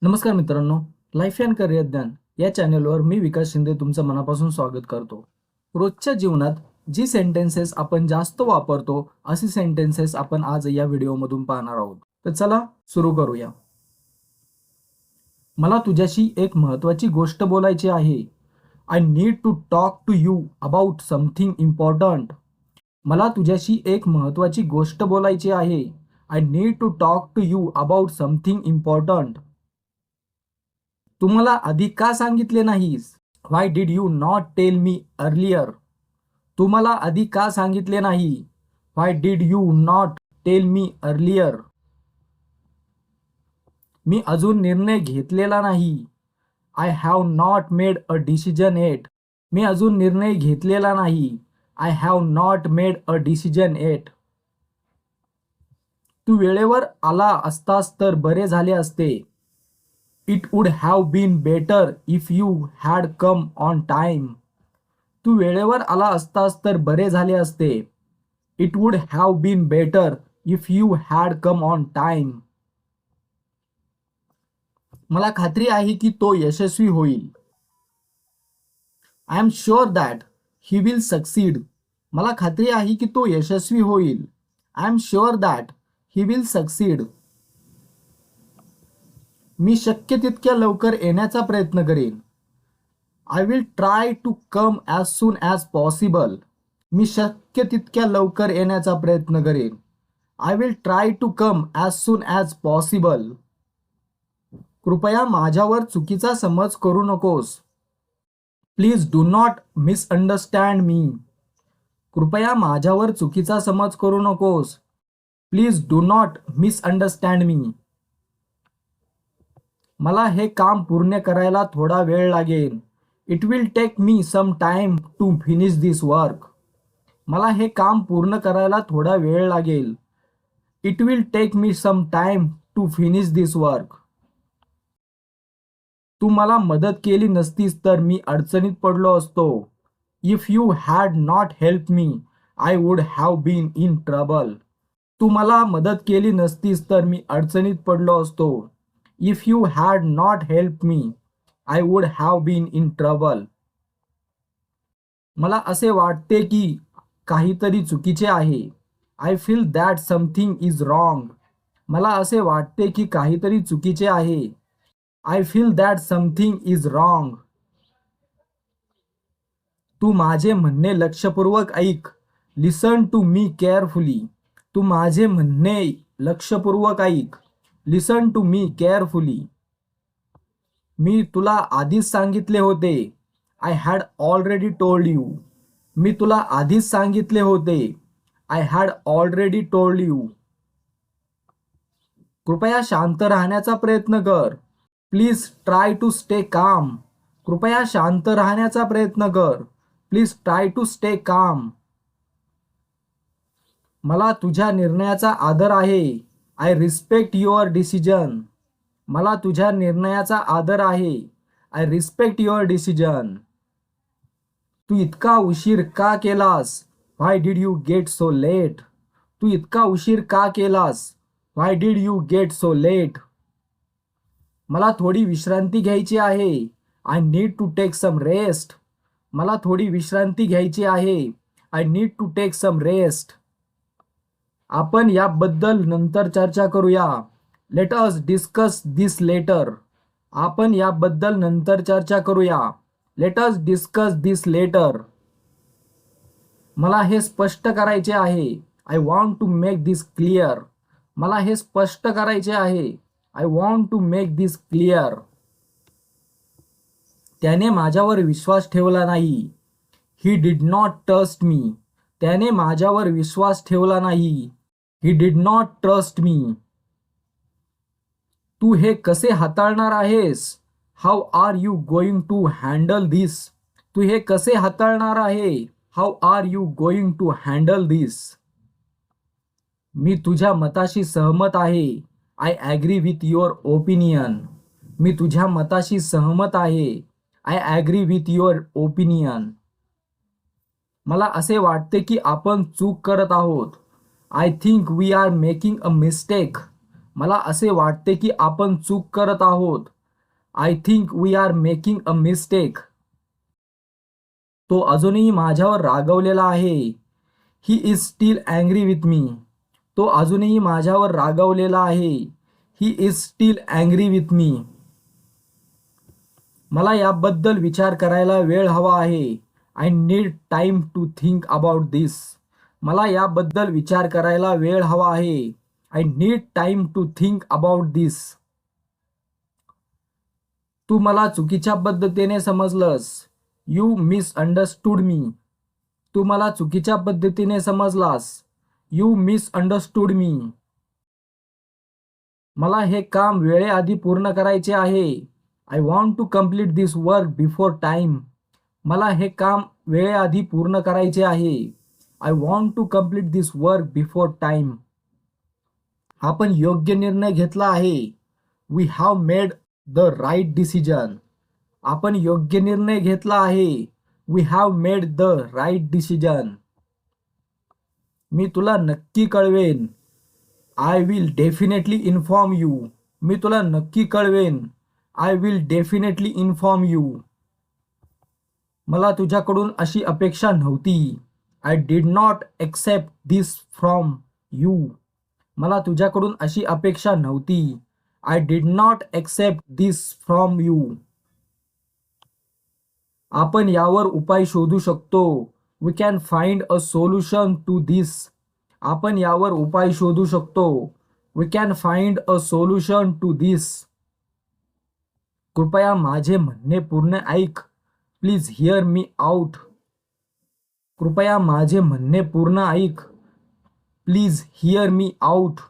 नमस्कार मित्रांनो, life and career ज्ञान या चॅनलवर मी विकास शिंदे तुमचं मनापासून स्वागत करतो. रोजच्या जीवनात जी सेंटेन्सेस आपण जास्त वापरतो अशी सेंटेन्सेस आपण आज या व्हिडिओमधून पाहणार आहोत. तर चला सुरू करूया. मला तुझ्याशी एक महत्त्वाची गोष्ट बोलायची आहे. I need to talk to you about something important. मला तुझ्याशी एक महत्त्वाची गोष्ट बोलायची आहे. I need to talk to you about something important. तू मला आधी का सांगितले नाहीस? Why did you not tell me earlier? तू मला आधी का सांगितले नाही? Why did you not tell me earlier? मी अजून निर्णय घेतलेला नाही. I have not made a decision yet. मी अजून निर्णय घेतलेला नाही. I have not made a decision yet. तू वेळेवर आला असतास तर बरे झाले असते. It would have been better if you had come on time. तू वेळेवर आला असतास तर बरे झाले असते. It would have been better if you had come on time. मला खात्री आहे की तो यशस्वी होईल. I am sure that he will succeed. मला खात्री आहे की तो यशस्वी होईल. I am sure that he will succeed. मी शक्य तितक्या लवकर येण्याचा प्रयत्न करेन. I will try to come as soon as possible. मी शक्य तितक्या लवकर येण्याचा प्रयत्न करेन. I will try to come as soon as possible. कृपया माझ्यावर चुकीचा समज करू नकोस. Please do not misunderstand me. कृपया माझ्यावर चुकीचा समज करू नकोस. Please do not misunderstand me. मला हे काम पूर्ण करायला थोडा वेळ लागेल. It will take me some time to finish this work. मला हे काम पूर्ण करायला थोडा वेळ लागेल. It will take me some time to finish this work. तू मला मदत केली नसतीस तर मी अडचणीत पडलो असतो. If you had not help me I would have been in trouble. तू मला मदत केली नसतीस तर मी अडचणीत पडलो असतो. If you had not help me I would have been in trouble. मला असे वाटते की काहीतरी चुकीचे आहे. I feel that something is wrong. मला असे वाटते की काहीतरी चुकीचे आहे. I feel that something is wrong. तू माझे म्हणणे लक्षपूर्वक ऐक. लिसन टू मी केअरफुली. तू माझे म्हणणे लक्षपूर्वक ऐक. लिसन टू मी केअरफुली. मी तुला आधीच सांगितले होते. I had already told you. मी तुला आधीच सांगितले होते. I had already told you. कृपया शांत राहण्याचा प्रयत्न कर. Please try to stay calm. कृपया शांत राहण्याचा प्रयत्न कर. Please try to stay calm. मला तुझ्या निर्णयाचा आदर आहे. I respect your decision. मला तुझ्या निर्णयाचा आदर आहे. I respect your decision. तू इतका उशीर का केलास? Why did you get so late? तू इतका उशीर का केलास? Why did you get so late? मला थोडी विश्रांती घ्यायची आहे. I need to take some rest. मला थोडी विश्रांती घ्यायची आहे. I need to take some rest. आपण याबद्दल नंतर चर्चा करूया. Let us discuss this letter. आपण याबद्दल नंतर चर्चा करूया. Let us discuss this later. मला हे स्पष्ट करायचे आहे. I want to make this clear. मला हे स्पष्ट करायचे आहे. I want to make this clear. त्याने माझ्यावर विश्वास ठेवला नाही. He did not trust me. त्याने माझ्यावर विश्वास ठेवला नाही. He did not trust me. तू हे कसे हाताळणार आहेस? How are you going to handle this? तू हे कसे हाताळणार आहे? How are you going to handle this? मी तुझ्या मताशी सहमत आहे. I agree with your opinion. मी तुझ्या मताशी सहमत आहे. I agree with your opinion. मला असे वाटते की आपण चूक करत आहोत. I think we are making a mistake. मला असे वाटते की आपण चूक करत आहोत. I think we are making a mistake. तो अजूनही माझ्यावर रागवलेला आहे. He is still angry with me. तो अजूनही माझ्यावर रागवलेला आहे. He is still angry with me. मला याबद्दल विचार करायला वेळ हवा आहे. I need time to think about this. मला याबद्दल विचार करायला वेळ हवा आहे. I need time to think about this. तू मला चुकीच्या पद्धतीने समजलंस. यू मिसअंडरस्टूड मी. तू मला चुकीच्या पद्धतीने समजलास. यू मिसअंडरस्टूड मी. मला हे काम वेळेआधी पूर्ण करायचे आहे. I want to complete this work before time. मला हे काम वेळेआधी पूर्ण करायचे आहे. I want to complete this work before time. आपण योग्य निर्णय घेतला आहे. We have made the right decision. आपण योग्य निर्णय घेतला आहे. We have made the right decision. मी तुला नक्की कळवेन. I will definitely inform you. मी तुला नक्की कळवेन. I will definitely inform you. मला तुझ्याकडून अशी अपेक्षा नव्हती. I did not expect this from you. मला तुझ्याकडून अशी अपेक्षा नव्हती. I did not expect this from you. आपण यावर उपाय शोधू शकतो. We can find a solution to this. आपण यावर उपाय शोधू शकतो. We can find a solution to this. कृपया माझे म्हणणे पूर्ण ऐक. Please hear me out. कृपया माझे म्हणणे पूर्ण ऐक. Please hear me out.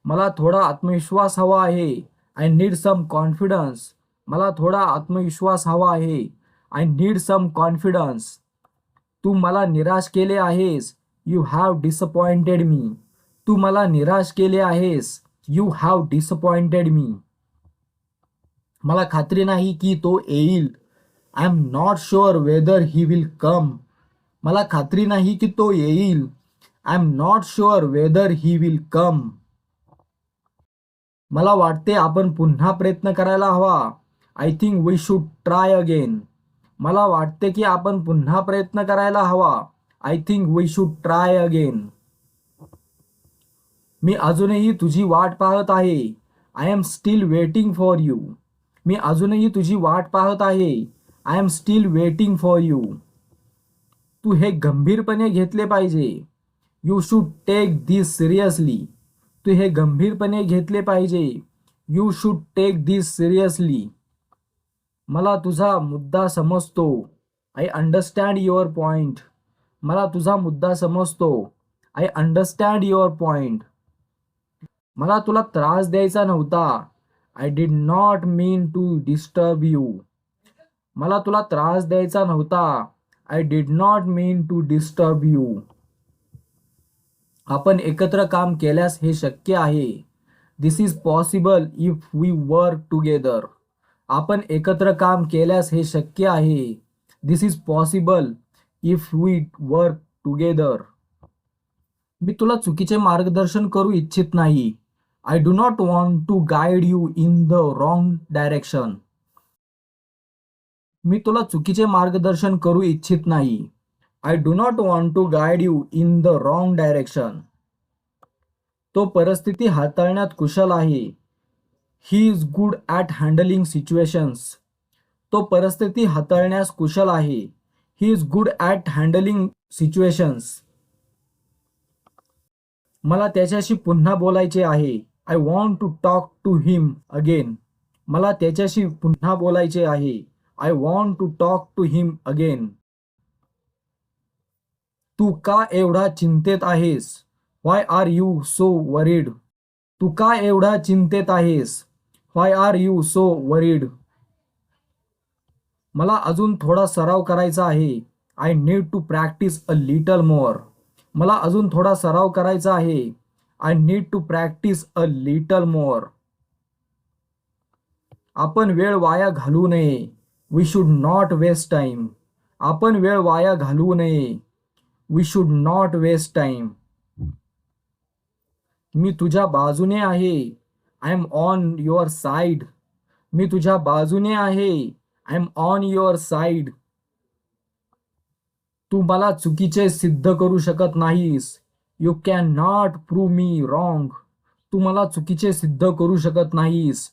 मला थोडा आत्मविश्वास हवा आहे. I need some confidence. मला थोडा आत्मविश्वास हवा आहे. I need some confidence. तू मला निराश केले आहेस. You have disappointed me. तू मला निराश केले आहेस. You have disappointed me. मला खात्री नाही की तो येईल. I am not sure whether he will come. मला खात्री नाही की तो येईल. I am not sure whether he will come. मला वाटते आपण पुन्हा प्रयत्न करायला हवा. I think we should try again. मला वाटते की आपण पुन्हा प्रयत्न करायला हवा. I think we should try again. मी अजूनही तुझी वाट पाहत आहे. I am still waiting for you. मी अजूनही तुझी वाट पाहत आहे. I am still waiting for you. तू हे गंभीरपणे घेतले पाहिजे. You should take this seriously. तू हे गंभीरपणे घेतले पाहिजे. You should take this seriously. मला तुझा मुद्दा समजतो. I understand your point. मला तुझा मुद्दा समजतो. I understand your point. मला तुला त्रास द्यायचा नव्हता. I did not mean to disturb you. मला तुला त्रास द्यायचा नव्हता. I did not mean to disturb you. आपण एकत्र काम केल्यास हे शक्य आहे. This is possible if we work together. आपण एकत्र काम केल्यास हे शक्य आहे. This is possible if we work together. मी तुला चुकीचे मार्गदर्शन करू इच्छित नाही. I do not want to guide you in the wrong direction. मी तुला चुकीचे मार्गदर्शन करू इच्छित नाही. I do not want to guide you in the wrong direction. तो परिस्थिती हाताळण्यात कुशल आहे. He is good at handling situations. तो परिस्थिती हाताळण्यास कुशल आहे. He is good at handling situations. मला त्याच्याशी पुन्हा बोलायचे आहे. I want to talk to him again. मला त्याच्याशी पुन्हा बोलायचे आहे. I want to talk to him again. तू का एवढा चिंतेत आहेस? Why are you so worried? तू का एवढा चिंतेत आहेस? Why are you so worried? मला अजून थोडा सराव करायचा आहे. I need to practise a little more. मला अजून थोडा सराव करायचा आहे. I need to practise a little more. आपण वेळ वाया घालवू नये. We should not waste time. आपण वेळ वाया घालवू नये. We should not waste time. मी तुझ्या बाजूने आहे. I am on your side. मी तुझ्या बाजूने आहे. I am on your side. तू मला चुकीचे सिद्ध करू शकत नाहीस. You can not prove me wrong. तू मला चुकीचे सिद्ध करू शकत नाहीस.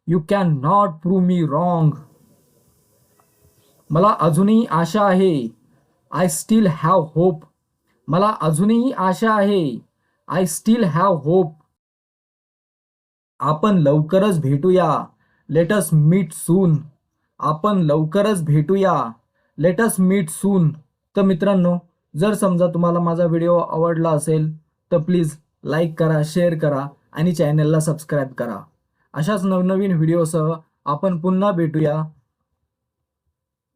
You can not prove me wrong. मला अजूनही आशा आहे. I still have hope. मला अजूनही आशा आहे. I still have hope. आपण लवकरच भेटूया. Let us meet soon. आपण लवकरच भेटूया. Let us meet soon. तर मित्रांनो, जर समजा तुम्हाला माझा व्हिडिओ आवडला असेल तर प्लीज लाईक करा, शेअर करा आणि चॅनलला सबस्क्राईब करा. अशाच नवनवीन व्हिडिओसह आपण पुन्हा भेटूया.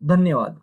धन्यवाद.